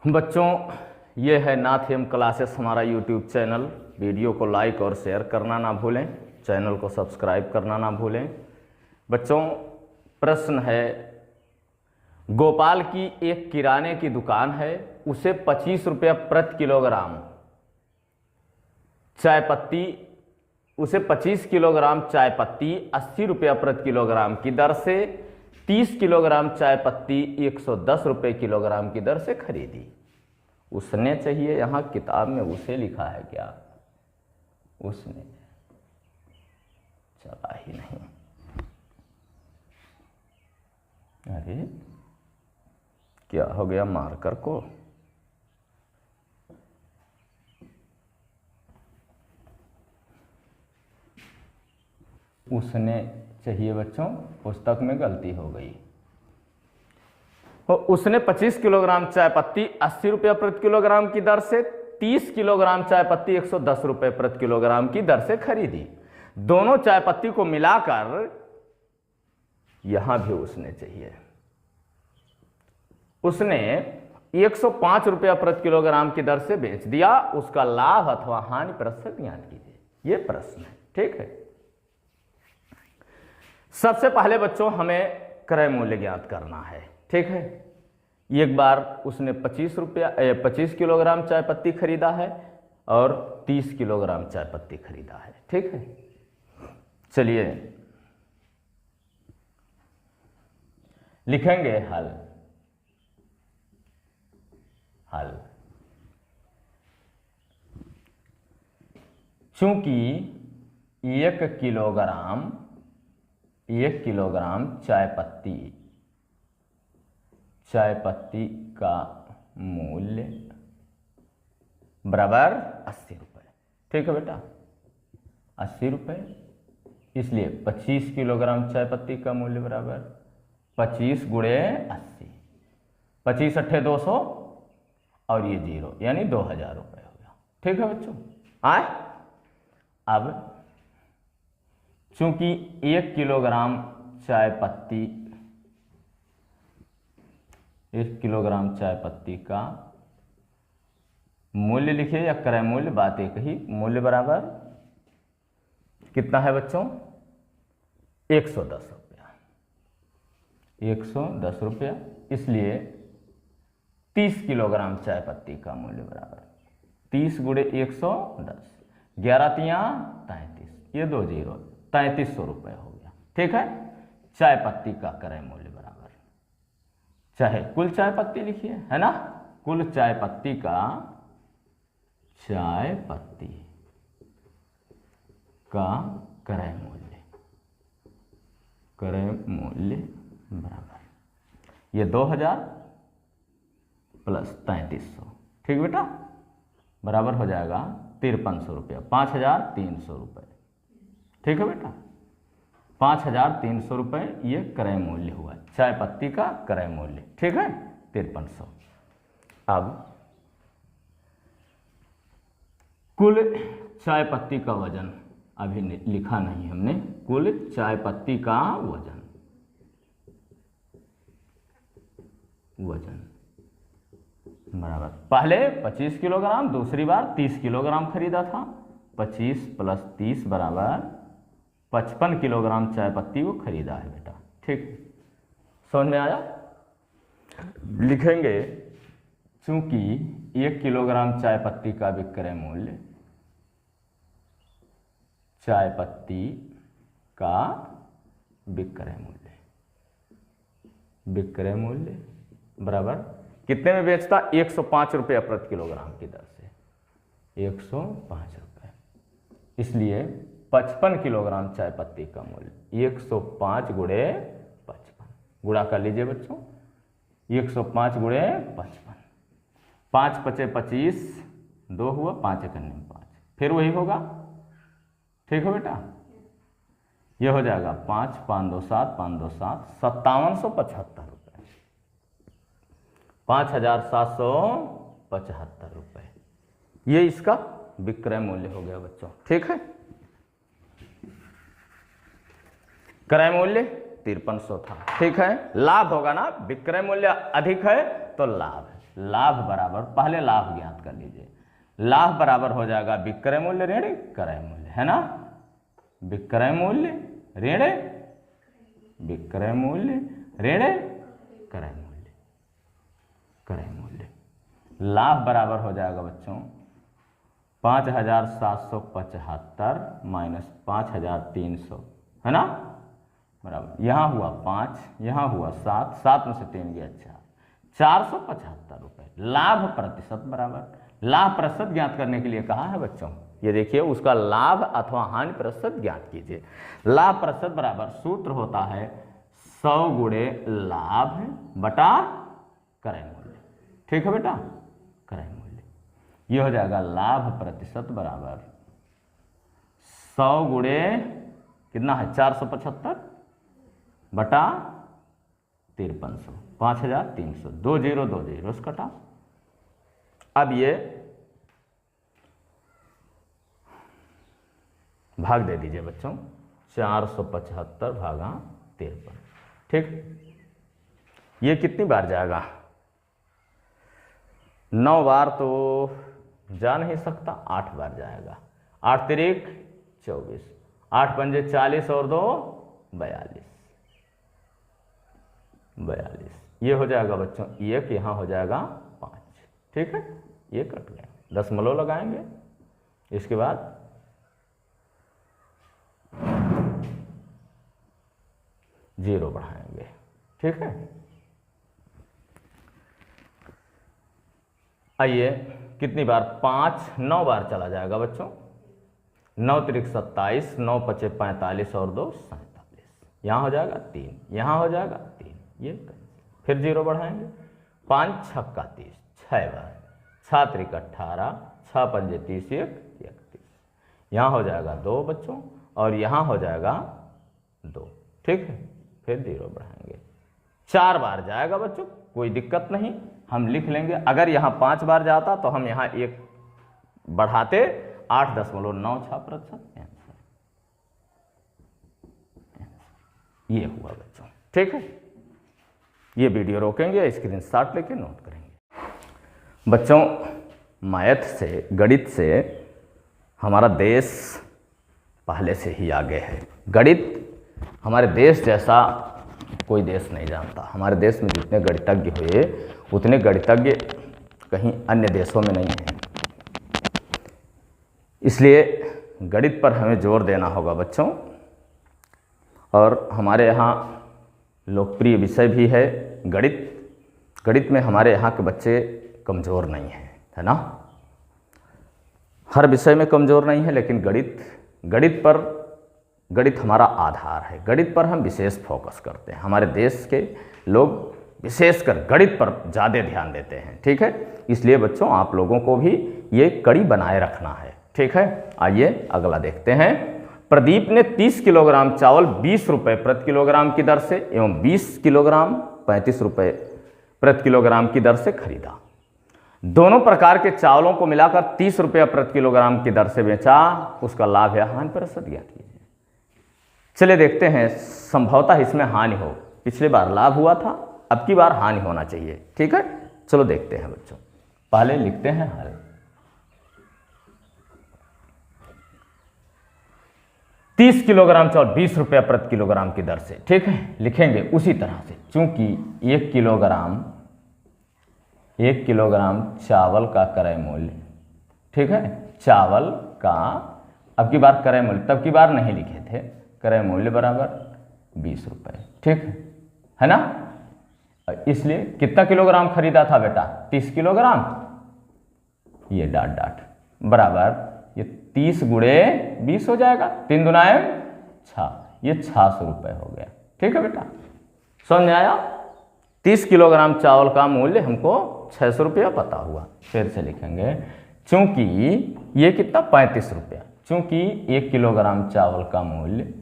बच्चों, ये है नाथ एम क्लासेस हमारा यूट्यूब चैनल। वीडियो को लाइक और शेयर करना ना भूलें, चैनल को सब्सक्राइब करना ना भूलें। बच्चों, प्रश्न है, गोपाल की एक किराने की दुकान है, उसे 25 रुपया प्रति किलोग्राम चाय पत्ती, उसे 25 किलोग्राम चाय पत्ती 80 रुपया प्रति किलोग्राम की दर से 30 किलोग्राम चाय पत्ती 110 रुपये किलोग्राम की दर से खरीदी। उसने चाहिए, यहाँ किताब में उसे लिखा है क्या? उसने चला ही नहीं। अरे क्या हो गया मार्कर को? उसने चाहिए बच्चों, पुस्तक में गलती हो गई। उसने 25 किलोग्राम चाय पत्ती 80 रुपया प्रति किलोग्राम की दर से 30 किलोग्राम चाय पत्ती 110 रुपये प्रति किलोग्राम की दर से खरीदी। दोनों चाय पत्ती को मिलाकर, यहां भी उसने चाहिए, उसने 105 रुपया प्रति किलोग्राम की दर से बेच दिया। उसका लाभ अथवा हानि प्रतिशत ज्ञात कीजिए। यह प्रश्न है, ठीक है। सबसे पहले बच्चों हमें क्रय मूल्य ज्ञात करना है, ठीक है। एक बार उसने 25 किलोग्राम चाय पत्ती खरीदा है और 30 किलोग्राम चाय पत्ती खरीदा है, ठीक है। चलिए लिखेंगे हल। चूंकि 1 किलोग्राम चाय पत्ती का मूल्य बराबर 80 रुपये, ठीक है बेटा, 80 रुपये। इसलिए 25 किलोग्राम चाय पत्ती का मूल्य बराबर 25 गुणे 80, 25 अट्ठे 200 और ये 0 यानी 2000 रुपये हो गया, ठीक है बच्चों। आए अब चूंकि 1 किलोग्राम चाय पत्ती का मूल्य लिखिए या क्रय मूल्य, बात एक ही, मूल्य बराबर कितना है बच्चों? 110 रुपया, 110 रुपया। इसलिए 30 किलोग्राम चाय पत्ती का मूल्य बराबर 30 गुणे 110, 11 तिया 33, ये 2 0, 3300 रुपये हो गया, ठीक है। चाय पत्ती का क्रय मूल्य बराबर, चाहे कुल चाय पत्ती लिखिए, है ना, कुल चाय पत्ती का क्रय मूल्य बराबर ये 2000 प्लस 3300, ठीक बेटा, बराबर हो जाएगा 5300 रुपया, 5300 रुपये, ठीक है बेटा। 5300 रुपये ये क्रय मूल्य हुआ, चाय पत्ती का क्रय मूल्य, ठीक है, 5300। अब कुल चाय पत्ती का वजन अभी लिखा नहीं हमने, कुल चाय पत्ती का वजन बराबर, पहले 25 किलोग्राम, दूसरी बार 30 किलोग्राम खरीदा था, 25 प्लस 30 बराबर 55 किलोग्राम चाय पत्ती को खरीदा है बेटा, ठीक, समझ में आया? लिखेंगे चूंकि 1 किलोग्राम चाय पत्ती का विक्रय मूल्य, चाय पत्ती का विक्रय मूल्य बराबर कितने में बेचता? 105 रुपये प्रति किलोग्राम की दर से, 105 रुपये। इसलिए 55 किलोग्राम चाय पत्ती का मूल्य 105 गुणे 55, गुणा कर लीजिए बच्चों, 105 गुणे 55, 5 पचे 25, 2 हुआ, 5 1 5, फिर वही होगा, ठीक है बेटा। यह हो जाएगा 5 5 2 7, 5 2 7, 5775 रुपये, 5775 रुपये, ये इसका विक्रय मूल्य हो गया बच्चों, ठीक है। क्रय मूल्य 5300 था, ठीक है। लाभ होगा ना, विक्रय मूल्य अधिक है तो लाभ है, लाभ बराबर, पहले लाभ ज्ञात कर लीजिए, लाभ बराबर हो जाएगा विक्रय मूल्य ऋण क्रय मूल्य, है ना, विक्रय मूल्य ऋण विक्रय मूल्य ऋण क्रय मूल्य, क्रय मूल्य। लाभ बराबर हो जाएगा बच्चों 5,775 माइनस 5,300, है ना, बराबर, यहाँ हुआ 5, यहाँ हुआ 7, 7 में से 3 गया 475 रुपये। लाभ प्रतिशत बराबर, लाभ प्रतिशत ज्ञात करने के लिए कहा है बच्चों, ये देखिए उसका लाभ अथवा हानि प्रतिशत ज्ञात कीजिए। लाभ प्रतिशत बराबर सूत्र होता है 100 गुणे लाभ बटा क्रय मूल्य, ठीक है बेटा, क्रय मूल्य। ये हो जाएगा लाभ प्रतिशत बराबर 100 गुणे कितना है 475 बटा 5300, 5300, 2 0 2 0 कटा। अब ये भाग दे दीजिए बच्चों, 475 भागा 53, ठीक। ये कितनी बार जाएगा, 9 बार तो जा नहीं सकता, 8 बार जाएगा, 8 तिरिक 24, 8 पंजे 40 और 2 42, 42। ये हो जाएगा बच्चों, एक यहाँ हो जाएगा 5, ठीक है, ये कट गया, दशमलव लगाएंगे, इसके बाद जीरो बढ़ाएंगे, ठीक है। आइए कितनी बार, 5, 9 बार चला जाएगा बच्चों, 9 तिरिक 27, 9 पचे 45 और 2 47, यहाँ हो जाएगा 3, यहाँ हो जाएगा 3, ये फिर जीरो बढ़ाएंगे, 5 छक्का 30, 6 बार, 6 तिरिक 18, 6 पंजे 30, 31, यहाँ हो जाएगा 2 बच्चों, और यहाँ हो जाएगा 2, ठीक है, फिर जीरो बढ़ाएंगे, 4 बार जाएगा बच्चों, कोई दिक्कत नहीं, हम लिख लेंगे। अगर यहाँ 5 बार जाता तो हम यहाँ 1 बढ़ाते, 8.96%, ये हुआ बच्चों, ठीक है। ये वीडियो रोकेंगे, स्क्रीनशॉट लेके नोट करेंगे। बच्चों मैथ से, गणित से हमारा देश पहले से ही आगे है। गणित हमारे देश जैसा कोई देश नहीं जानता। हमारे देश में जितने गणितज्ञ हुए उतने गणितज्ञ कहीं अन्य देशों में नहीं हैं। इसलिए गणित पर हमें जोर देना होगा बच्चों। और हमारे यहाँ लोकप्रिय विषय भी है गणित। गणित में हमारे यहाँ के बच्चे कमज़ोर नहीं हैं, है ना। हर विषय में कमज़ोर नहीं है, लेकिन गणित हमारा आधार है। गणित पर हम विशेष फोकस करते हैं। हमारे देश के लोग विशेषकर गणित पर ज़्यादा ध्यान देते हैं, ठीक है। इसलिए बच्चों आप लोगों को भी ये कड़ी बनाए रखना है, ठीक है। आइए अगला देखते हैं। प्रदीप ने 30 किलोग्राम चावल 20 रुपये प्रति किलोग्राम की दर से एवं 20 किलोग्राम 35 रुपये प्रति किलोग्राम की दर से खरीदा। दोनों प्रकार के चावलों को मिलाकर 30 रुपये प्रति किलोग्राम की दर से बेचा। उसका लाभ या हानि प्रतिशत ज्ञात कीजिए। चलिए देखते हैं, संभवतः इसमें हानि हो। पिछली बार लाभ हुआ था, अब की बार हानि होना चाहिए, ठीक है। चलो देखते हैं बच्चों, पहले लिखते हैं हल। तीस किलोग्राम चावल 20 रुपये प्रति किलोग्राम की दर से, ठीक है, लिखेंगे उसी तरह से। चूंकि 1 किलोग्राम चावल का क्रय मूल्य, ठीक है, चावल का अब की बार क्रय मूल्य, तब की बार नहीं लिखे थे, क्रय मूल्य बराबर 20 रुपये, ठीक है ना। इसलिए कितना किलोग्राम खरीदा था बेटा, 30 किलोग्राम, ये डॉट डॉट बराबर ये 30 गुणे 20 हो जाएगा, 3 दुनाए 6, ये 600 रुपये हो गया, ठीक है बेटा। समझ आया। 30 किलोग्राम चावल का मूल्य हमको 600 रुपया पता हुआ। फिर से लिखेंगे, चूंकि ये कितना 35 रुपया, चूंकि 1 किलोग्राम चावल का मूल्य,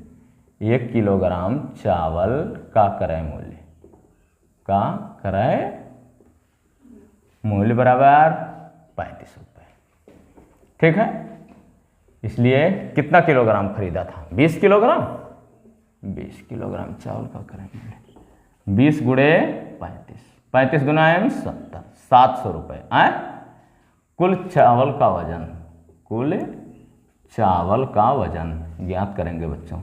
1 किलोग्राम चावल का क्रय मूल्य बराबर 35 रुपये, ठीक है। इसलिए कितना किलोग्राम खरीदा था, 20 किलोग्राम, 20 किलोग्राम चावल का क्रय मूल्य, 20 गुणे 35, 35 गुना 70, 700 रुपये। कुल चावल का वजन, कुल चावल का वजन ज्ञात करेंगे बच्चों।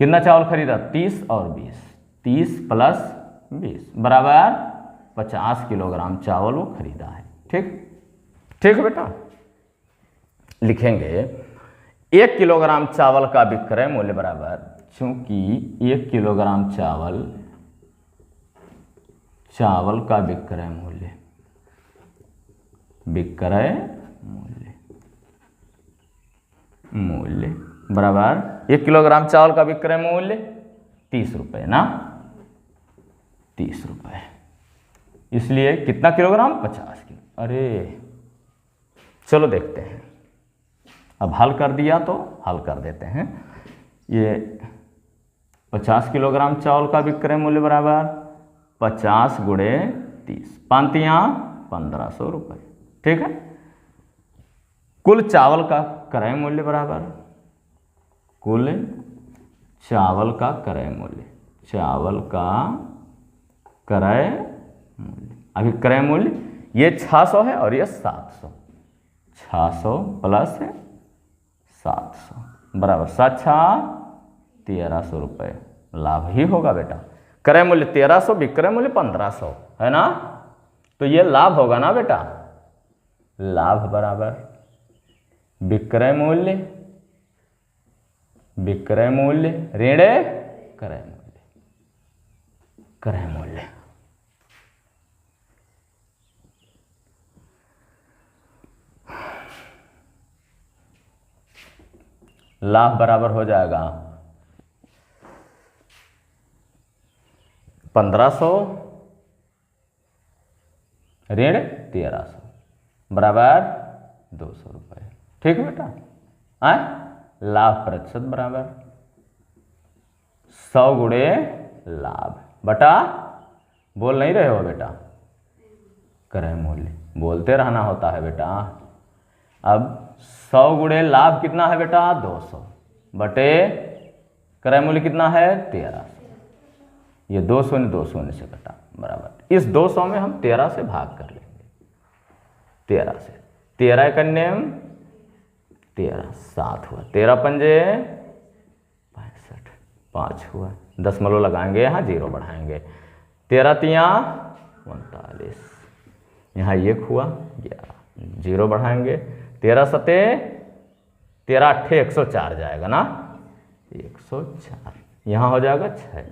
कितना चावल खरीदा? 30 और 20, 30 प्लस 20 बराबर 50 किलोग्राम चावल वो खरीदा है। ठीक ठीक है बेटा। लिखेंगे 1 किलोग्राम चावल का विक्रय मूल्य बराबर, चूंकि 1 किलोग्राम चावल का विक्रय मूल्य, मूल्य बराबर 1 किलोग्राम चावल का विक्रय मूल्य 30 रुपये ना, 30 रुपये। इसलिए कितना किलोग्राम? 50 किलो। अरे चलो देखते हैं, अब हल कर दिया तो हल कर देते हैं। ये 50 किलोग्राम चावल का विक्रय मूल्य बराबर 50 गुणे 30, 1500 रुपये। ठीक है। कुल चावल का क्रय मूल्य बराबर, कुल चावल का क्रय मूल्य, चावल का क्रय मूल्य, अभी क्रय मूल्य ये 600 है और ये 700, 600 प्लस 700 बराबर 1300 रुपये। लाभ ही होगा बेटा। क्रय मूल्य 1300, विक्रय मूल्य 1500 है ना, तो ये लाभ होगा ना बेटा। लाभ बराबर विक्रय मूल्य ऋण क्रय मूल्य। लाभ बराबर हो जाएगा 1500 ऋण 1300 बराबर 200 रुपये। ठीक है बेटा। लाभ प्रतिशत बराबर 100 गुणे लाभ बटा, बोल नहीं रहे हो बेटा, क्रय मूल्य बोलते रहना होता है बेटा। अब 100 गुणे लाभ कितना है बेटा? 200 बटे क्रय मूल्य कितना है? 1300। ये 200 ने 200 से कटा बराबर, इस 200 में हम 13 से भाग कर लेंगे। 13 से 13 कन्यम 13, 7 हुआ, 13 पंजे 65, 5 हुआ, दशमलव लगाएंगे, यहाँ 0 बढ़ाएंगे, 13 तिया 39, यहाँ 1 हुआ 11, 0 बढ़ाएंगे, 13 सते 13 अट्ठे 104 जाएगा ना, 104, यहाँ हो जाएगा 6,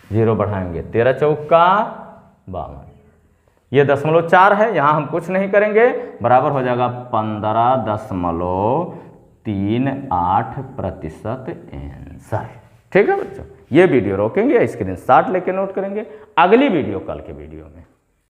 0 बढ़ाएंगे, 13 चौका 52, ये 0.4 है, यहाँ हम कुछ नहीं करेंगे, बराबर हो जाएगा 15.38% आंसर। ठीक है बच्चों, ये वीडियो रोकेंगे, स्क्रीनशॉट लेके नोट करेंगे, अगली वीडियो कल के वीडियो में।